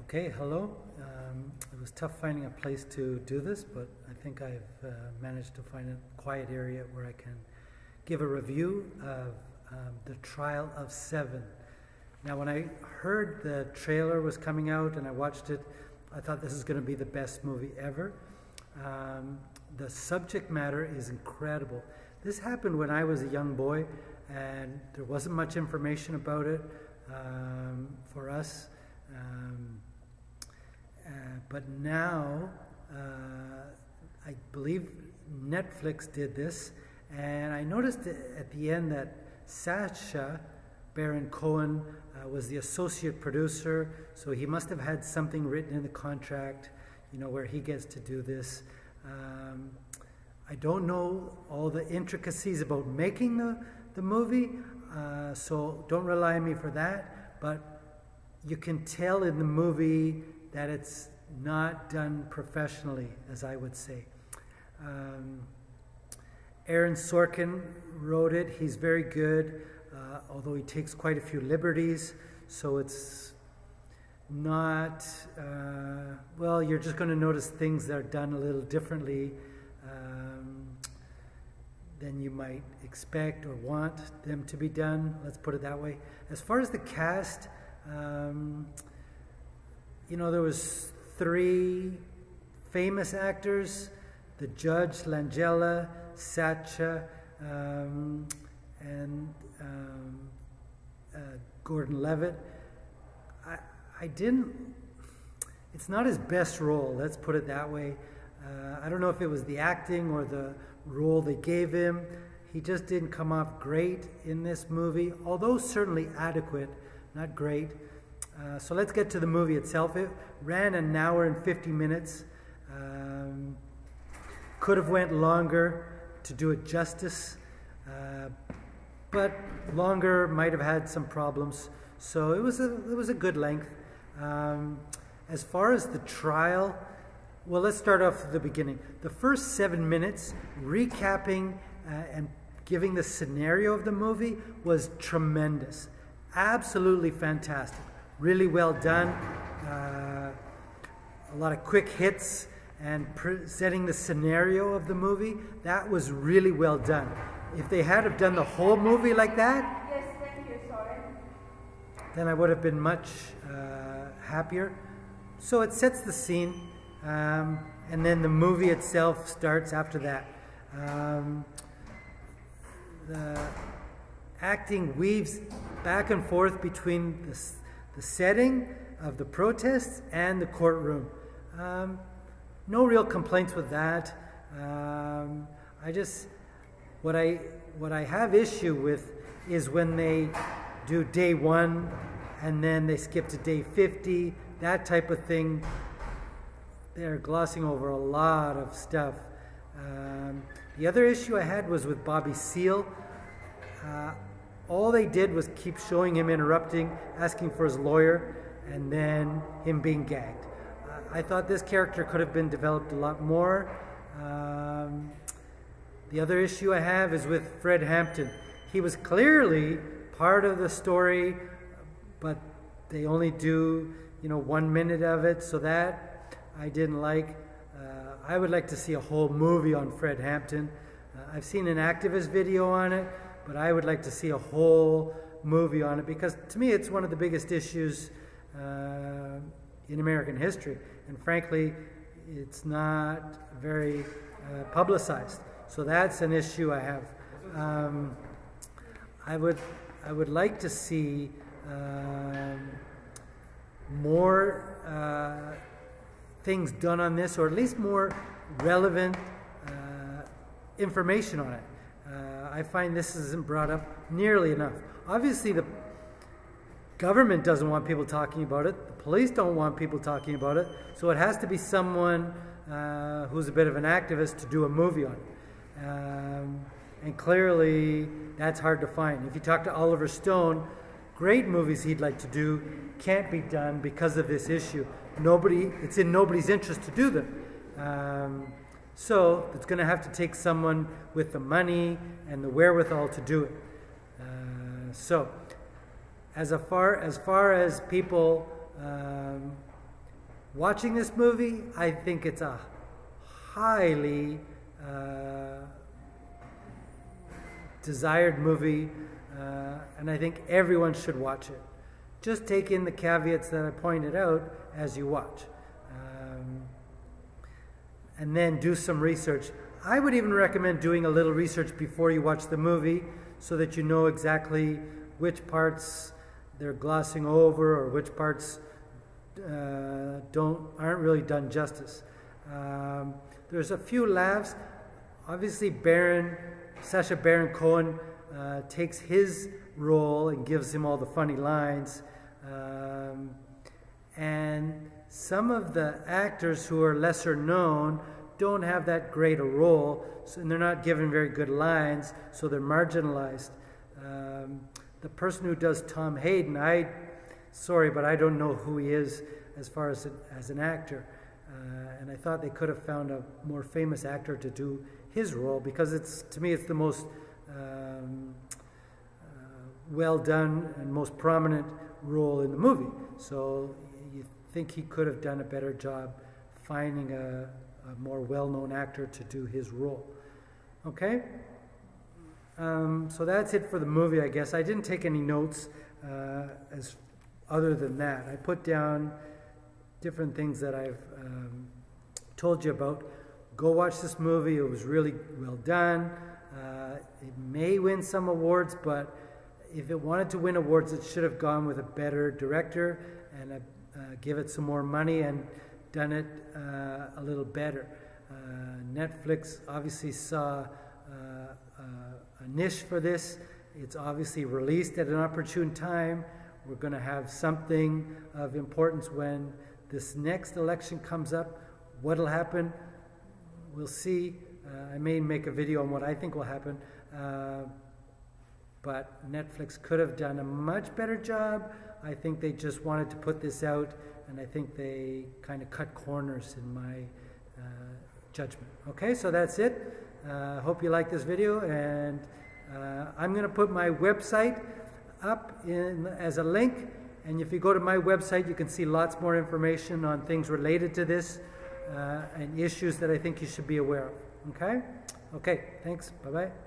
Okay, hello. It was tough finding a place to do this, but I think I've managed to find a quiet area where I can give a review of The Trial of Seven. Now, when I heard the trailer was coming out and I watched it, I thought this is going to be the best movie ever. The subject matter is incredible. This happened when I was a young boy, and there wasn't much information about it for us. But now, I believe Netflix did this, and I noticed at the end that Sacha Baron Cohen was the associate producer, so he must have had something written in the contract, you know, where he gets to do this. I don't know all the intricacies about making the movie, so don't rely on me for that, but you can tell in the movie that it's not done professionally, as I would say. Aaron Sorkin wrote it. He's very good, although he takes quite a few liberties, so it's not, well, you're just going to notice things that are done a little differently than you might expect or want them to be done. Let's put it that way. As far as the cast, you know, there was 3 famous actors: the judge, Langella, Sacha, and Gordon Levitt. I didn't, it's not his best role, let's put it that way. I don't know if it was the acting or the role they gave him. He just didn't come off great in this movie, although certainly adequate, not great. So let's get to the movie itself. It ran an hour and 50 minutes. Could have went longer to do it justice, but longer might have had some problems. So it was a good length. As far as the trial, well, let's start off at the beginning. The first 7 minutes, recapping and giving the scenario of the movie, was tremendous. Absolutely fantastic. Really well done. A lot of quick hits and presenting the scenario of the movie. That was really well done. If they had have done the whole movie like that, yes, thank you, sorry, then I would have been much happier. So it sets the scene, and then the movie itself starts after that. The acting weaves back and forth between the setting of the protests and the courtroom. No real complaints with that. What I have issue with is when they do day 1 and then they skip to day 50, that type of thing. They're glossing over a lot of stuff. The other issue I had was with Bobby Seale. All they did was keep showing him interrupting, asking for his lawyer, and then him being gagged. I thought this character could have been developed a lot more. The other issue I have is with Fred Hampton. He was clearly part of the story, but they only do, you know, 1 minute of it, so that I didn't like. I would like to see a whole movie on Fred Hampton. I've seen an activist video on it, but I would like to see a whole movie on it, because to me it's one of the biggest issues in American history, and frankly it's not very publicized. So that's an issue I have. I would like to see more things done on this, or at least more relevant information on it. I find this isn't brought up nearly enough. Obviously the government doesn't want people talking about it. The police don't want people talking about it. So it has to be someone who's a bit of an activist to do a movie on it. And clearly that's hard to find. If you talk to Oliver Stone, great movies he'd like to do can't be done because of this issue. It's in nobody's interest to do them. So it's going to have to take someone with the money and the wherewithal to do it. So as far as people watching this movie, I think it's a highly desired movie, and I think everyone should watch it. Just take in the caveats that I pointed out as you watch. And then do some research. I would even recommend doing a little research before you watch the movie so that you know exactly which parts they're glossing over or which parts aren't really done justice. There's a few laughs. Obviously, Sacha Baron Cohen takes his role and gives him all the funny lines. And some of the actors who are lesser known don't have that great a role, and they're not given very good lines, so they're marginalized. The person who does Tom Hayden, sorry, but I don't know who he is as far as an actor. And I thought they could have found a more famous actor to do his role, because to me it's the most well done and most prominent role in the movie. So you think he could have done a better job finding a more well-known actor to do his role. Okay? So that's it for the movie, I guess. I didn't take any notes other than that. I put down different things that I've told you about. Go watch this movie. It was really well done. It may win some awards, but if it wanted to win awards, it should have gone with a better director and give it some more money and done it a little better. Netflix obviously saw a niche for this. It's obviously released at an opportune time. We're going to have something of importance when this next election comes up. What'll happen? We'll see. I may make a video on what I think will happen. But Netflix could have done a much better job. I think they just wanted to put this out, and I think they kind of cut corners in my judgment. Okay, so that's it. Hope you like this video, and I'm going to put my website up as a link, and if you go to my website, you can see lots more information on things related to this and issues that I think you should be aware of. Okay? Okay, thanks. Bye-bye.